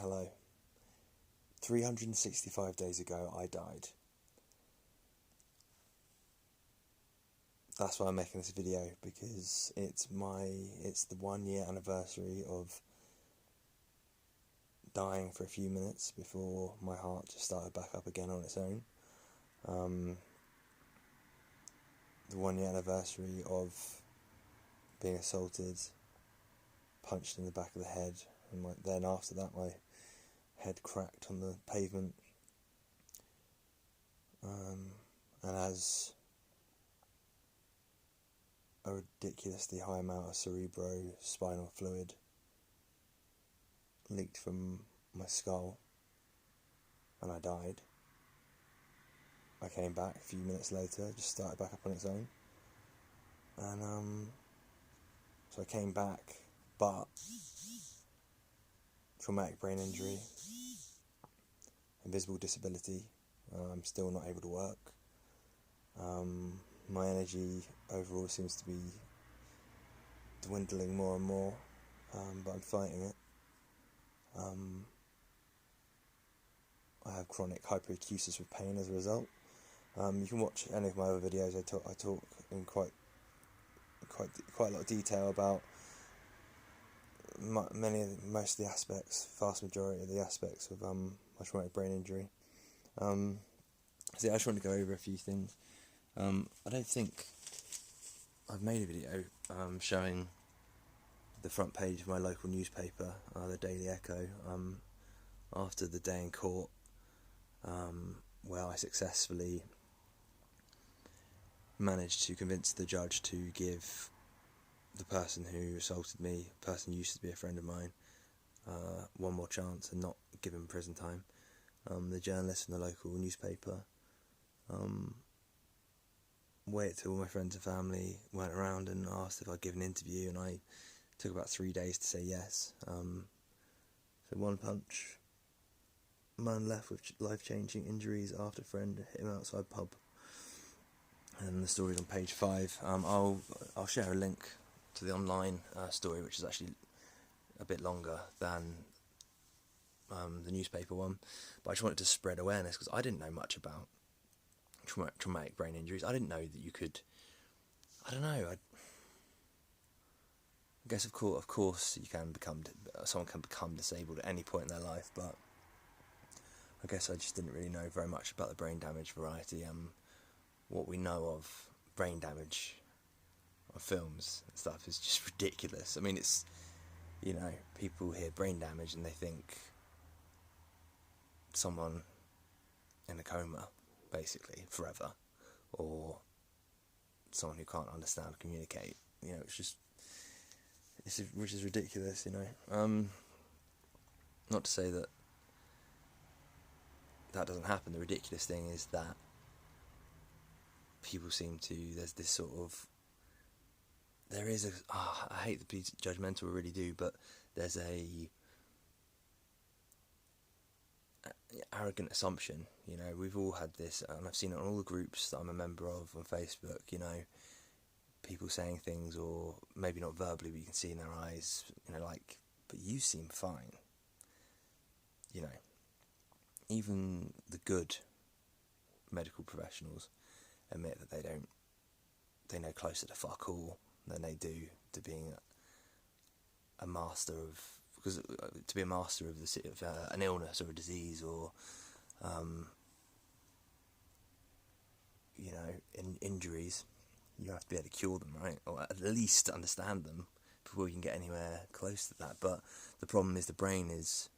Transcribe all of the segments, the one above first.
Hello. 365 days ago, I died. That's why I'm making this video, because it's the 1 year anniversary of dying for a few minutes before my heart just started back up again on its own. The 1 year anniversary of being assaulted, punched in the back of the head, and then after that my head cracked on the pavement, and as a ridiculously high amount of cerebrospinal fluid leaked from my skull, and I died. I came back a few minutes later, just started back up on its own, and so I came back, but traumatic brain injury, invisible disability, I'm still not able to work. My energy overall seems to be dwindling more and more, but I'm fighting it. I have chronic hyperacusis with pain as a result. You can watch any of my other videos. I talk in quite a lot of detail about most of the aspects, vast majority of the aspects of my traumatic brain injury. So I just want to go over a few things. I don't think I've made a video showing the front page of my local newspaper, the Daily Echo, after the day in court, where I successfully managed to convince the judge to give the person who assaulted me, a person who used to be a friend of mine, one more chance and not give him prison time. The journalist from the local newspaper waited till all my friends and family weren't around and asked if I'd give an interview, and I took about 3 days to say yes. So one punch, man left with life-changing injuries after a friend hit him outside pub. And the story's on page 5. I'll share a link to the online story, which is actually a bit longer than the newspaper one, but I just wanted to spread awareness, because I didn't know much about traumatic brain injuries. I didn't know that you could, I don't know, I guess of course you can someone can become disabled at any point in their life, but I guess I just didn't really know very much about the brain damage variety. What we know of brain damage on films and stuff is just ridiculous. I mean, it's, people hear brain damage and they think someone in a coma, basically, forever, or someone who can't understand or communicate. Which is ridiculous, Not to say that doesn't happen. The ridiculous thing is that people there's this sort of, I hate to be judgmental, I really do, but there's a arrogant assumption, we've all had this, and I've seen it on all the groups that I'm a member of on Facebook, people saying things, or maybe not verbally, but you can see in their eyes, but you seem fine. Even the good medical professionals admit that they know closer to fuck all than they do to being a master of, because to be a master of an illness or a disease, or injuries, you have to be able to cure them, right? Or at least understand them before you can get anywhere close to that. But the problem is the brain is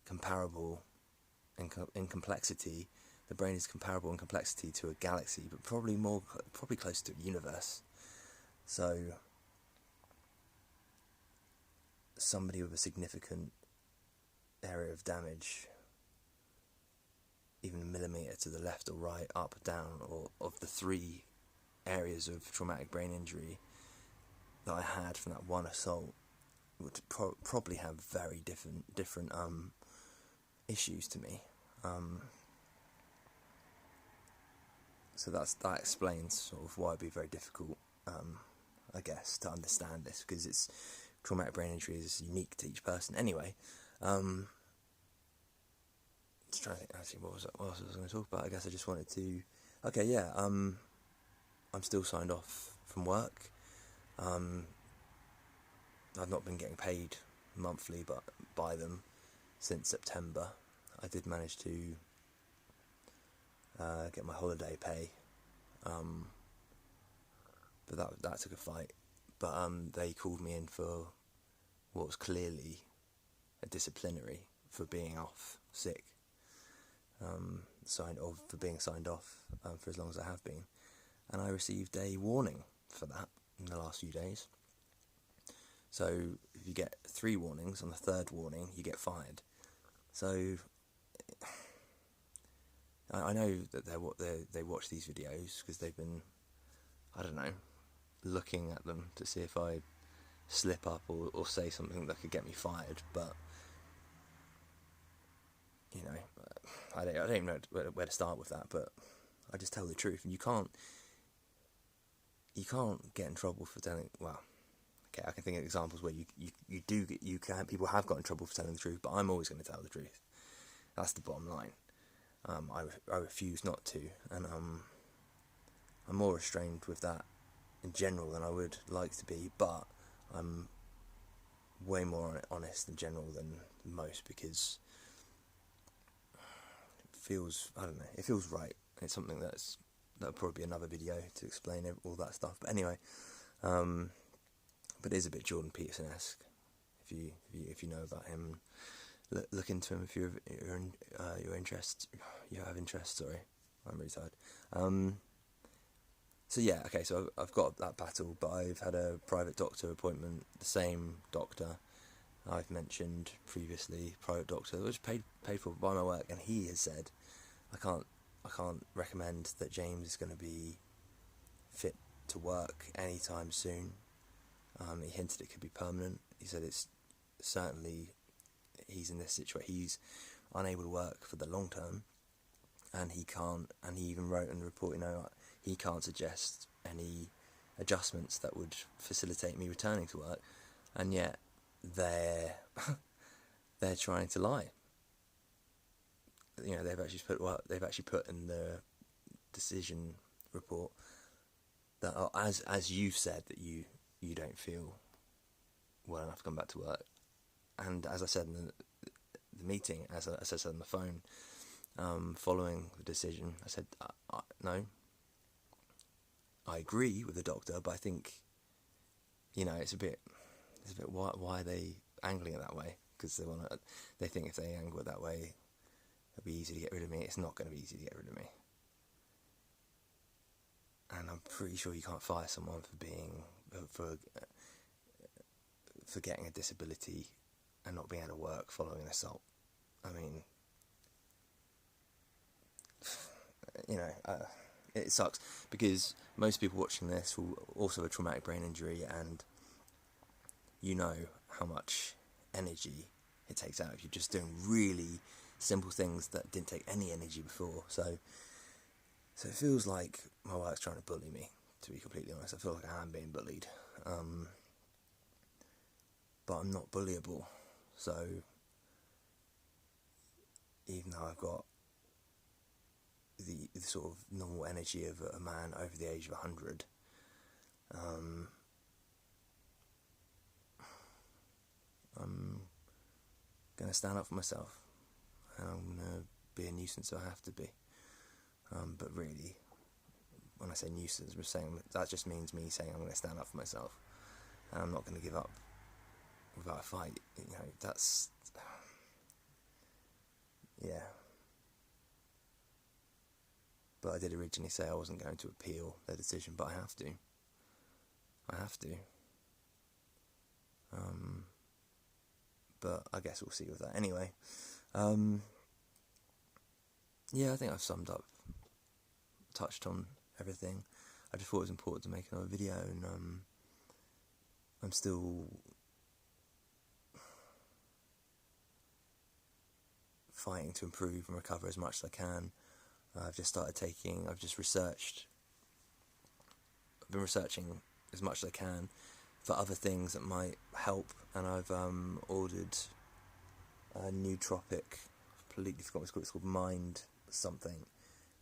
comparable in complexity. The brain is comparable in complexity to a galaxy, but probably closer to a universe. So somebody with a significant area of damage, even a millimetre to the left or right, up, down, or of the 3 areas of traumatic brain injury that I had from that one assault, would probably have very different issues to me. So that explains sort of why it'd be very difficult, I guess, to understand this, because traumatic brain injury is unique to each person. Anyway, Just trying to think, actually, what else was I going to talk about? I guess I just wanted to. Okay, yeah. I'm still signed off from work. I've not been getting paid monthly, but by them since September. I did manage to get my holiday pay, but that took a fight. But they called me in for what was clearly a disciplinary for being off sick, for being signed off for as long as I have been, and I received a warning for that in the last few days. So if you get 3 warnings, on the 3rd warning you get fired. So I know that they watch these videos because they've been, I don't know, looking at them to see if I slip up or say something that could get me fired. But you know, I don't even know where to start with that. But I just tell the truth, and you can't get in trouble for telling. Well, okay, I can think of examples where people have got in trouble for telling the truth, but I'm always going to tell the truth. That's the bottom line. I refuse not to, and I'm more restrained with that in general than I would like to be, but I'm way more honest in general than most because it feels right. It's something that'll probably be another video to explain all that stuff. But anyway, but it is a bit Jordan Peterson-esque if you know about him. Look into him if you have interest. Sorry, I'm really tired. So yeah, okay. So I've got that battle, but I've had a private doctor appointment. The same doctor I've mentioned previously, private doctor that was paid for by my work, and he has said I can't recommend that James is going to be fit to work anytime soon. He hinted it could be permanent. He said it's certainly. He's in this situation. He's unable to work for the long term, and he can't. And he even wrote in the report, he can't suggest any adjustments that would facilitate me returning to work. And yet, they're trying to lie. They've actually put in the decision report that as you've said that you don't feel well enough to come back to work. And as I said in the meeting, as I said on the phone, following the decision, I said, no, I agree with the doctor, but I think, it's a bit why are they angling it that way? Because they think if they angle it that way, it'll be easy to get rid of me. It's not going to be easy to get rid of me. And I'm pretty sure you can't fire someone for getting a disability and not being able to work following an assault. I mean, it sucks because most people watching this will also have a traumatic brain injury, and you know how much energy it takes out if you're just doing really simple things that didn't take any energy before. So it feels like my work's trying to bully me, to be completely honest. I feel like I am being bullied. But I'm not bullyable. So even though I've got the sort of normal energy of a man over the age of 100, I'm going to stand up for myself, and I'm going to be a nuisance if I have to be. But really, when I say nuisance, that just means me saying I'm going to stand up for myself, and I'm not going to give up without a fight. That's... yeah. But I did originally say I wasn't going to appeal their decision, but I have to. But I guess we'll see with that. Anyway, yeah, I think I've summed up, touched on everything. I just thought it was important to make another video, and I'm still fighting to improve and recover as much as I can. I've been researching as much as I can for other things that might help, and I've ordered nootropic. Completely forgot what it's called. It's called Mind something,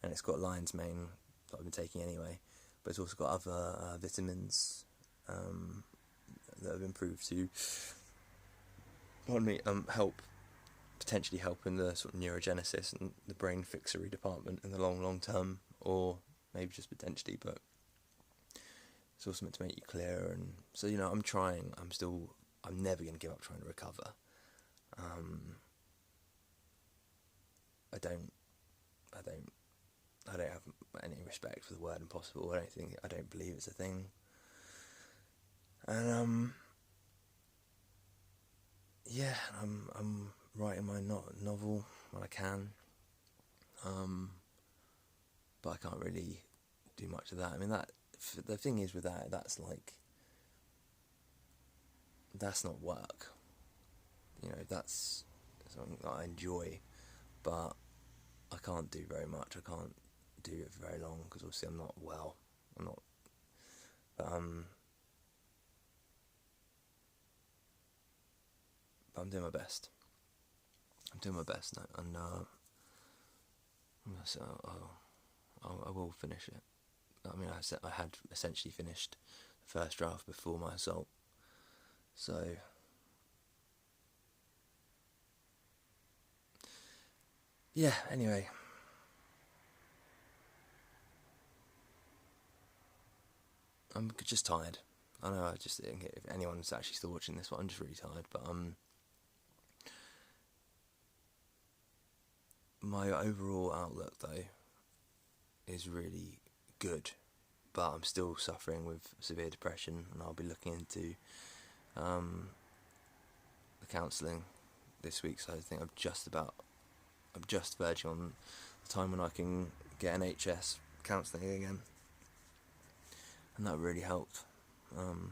and it's got lion's mane that I've been taking anyway. But it's also got other vitamins that have been proved to, potentially help in the sort of neurogenesis and the brain fixery department in the long term, or maybe just potentially, but it's also meant to make you clearer. And so, I'm trying. I'm never going to give up trying to recover. I don't have any respect for the word impossible. I don't believe it's a thing. And yeah, I'm writing my novel when I can. But I can't really do much of that. I mean, the thing is with that's not work. That's something that I enjoy, but I can't do very much. I can't do it for very long because obviously I'm not well. I'm not. But I'm doing my best. And so I will finish it. I mean, I had essentially finished the first draft before my assault, so yeah. Anyway, I'm just tired. I know. I just think if anyone's actually still watching this, I'm just really tired. But my overall outlook though is really good, but I'm still suffering with severe depression, and I'll be looking into the counselling this week. So I think I'm just verging on the time when I can get NHS counselling again, and that really helped to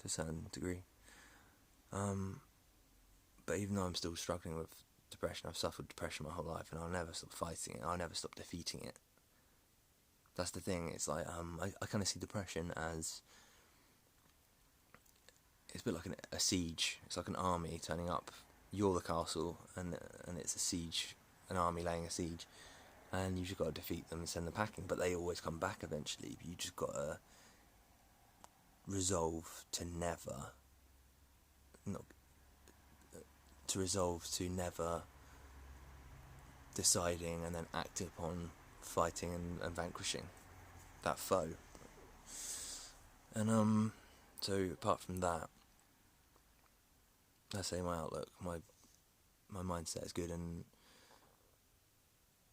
a certain degree. But even though I'm still struggling with depression, I've suffered depression my whole life, and I'll never stop fighting it. I'll never stop defeating it. That's the thing. It's like I kind of see depression as it's a bit like a siege. It's like an army turning up. You're the castle, and it's a siege, an army laying a siege, and you just got to defeat them and send them packing. But they always come back eventually. You just got to resolve to never deciding and then acting upon fighting and vanquishing that foe. And so apart from that, I say my outlook, my mindset is good, and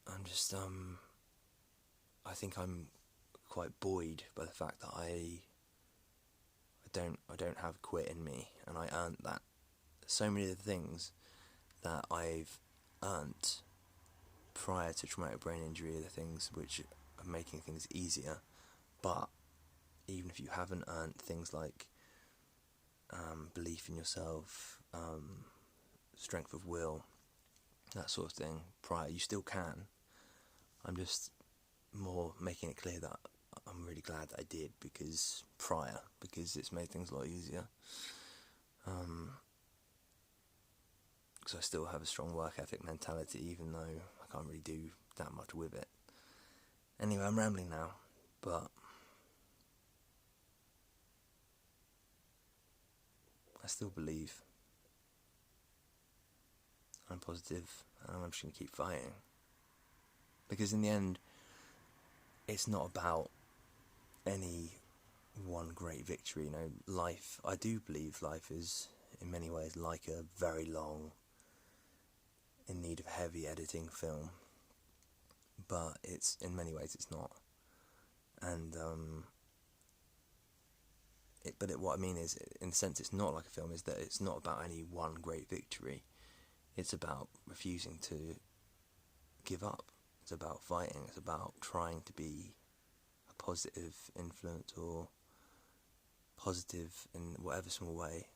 I'm just I think I'm quite buoyed by the fact that I don't have quit in me, and I earned that. So many of the things that I've earned prior to traumatic brain injury are the things which are making things easier. But even if you haven't earned things like belief in yourself, strength of will, that sort of thing prior, you still can. I'm just more making it clear that I'm really glad that I did because it's made things a lot easier. Because I still have a strong work ethic mentality, even though I can't really do that much with it. Anyway, I'm rambling now, but I still believe. I'm positive, and I'm just going to keep fighting. Because in the end, it's not about any one great victory. Life, I do believe life is, in many ways, like a very long, in need of heavy editing film. But in many ways, it's not. And, what I mean is, in a sense, it's not like a film, is that it's not about any one great victory. It's about refusing to give up. It's about fighting. It's about trying to be a positive influence or positive in whatever small way,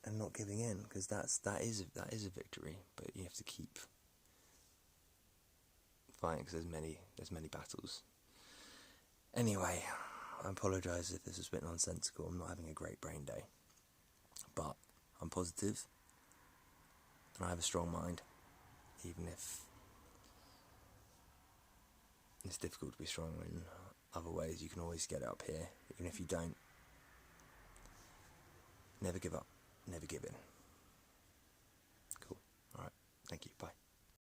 and not giving in, because that is a victory. But you have to keep fighting because there's many battles. Anyway, I apologise if this was a bit nonsensical. I'm not having a great brain day, but I'm positive, And I have a strong mind, even if it's difficult to be strong in other ways. You can always get it up here, even if you don't. Never give up, never give in. Cool. Alright, thank you, bye.